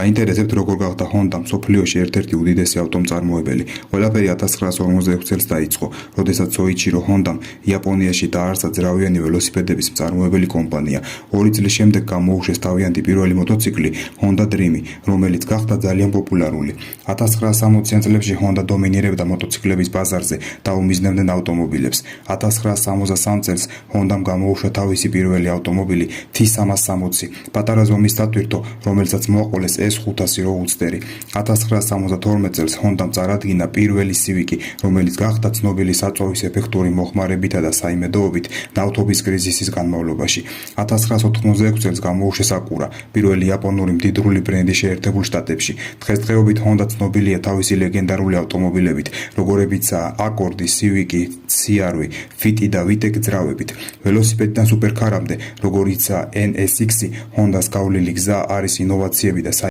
გაინტერესებთ როგორ გახდა Honda მსოფლიოში ერთ-ერთი უდიდესი ავტომწარმოებელი. ყველაფერი 1946 წელს დაიწყო, როდესაც Soichiro Hondam იაპონიაში დაარსა ძრავიანი ველოსიპედების მწარმოებელი კომპანია. 2 წლის შემდეგ გამოუშვეს თავიანთი პირველი მოტოციკლი Honda Dream, რომელიც გახდა ძალიან პოპულარული. 1960-იან წლებში Honda დომინირებდა მოტოციკლების ბაზარზე და უმიზნებდნენ ავტომობილებს. 1963 წელს Hondam გამოუშვა თავისი პირველი ავტომობილი T360, პატარა ზომის სატვირთო, რომელსაც მოაყოლეს S500 როუდსტერი. 1972 წელს Hondam წარადგინა პირველი Civic, რომელიც გახდა ცნობილი საწვავის ეფექტური მოხმარებითა და საიმედოობით ნავთობის კრიზისის განმავლობაში. 1986 წელს გამოუშვეს Acura, პირველი იაპონური მდიდრული ბრენდი შეერთებულ შტატებში. დღესდღეობით Honda ცნობილია თავისი ლეგენდარული ავტომობილებით, როგორებიცაა Accord, Civic, CR-V, Fit და Vitek ძრავებით. ველოსიპედიდან სუპერქარამდე, როგორიცაა NSX, Honda-ს გავლილი გზა არის ინოვაციები და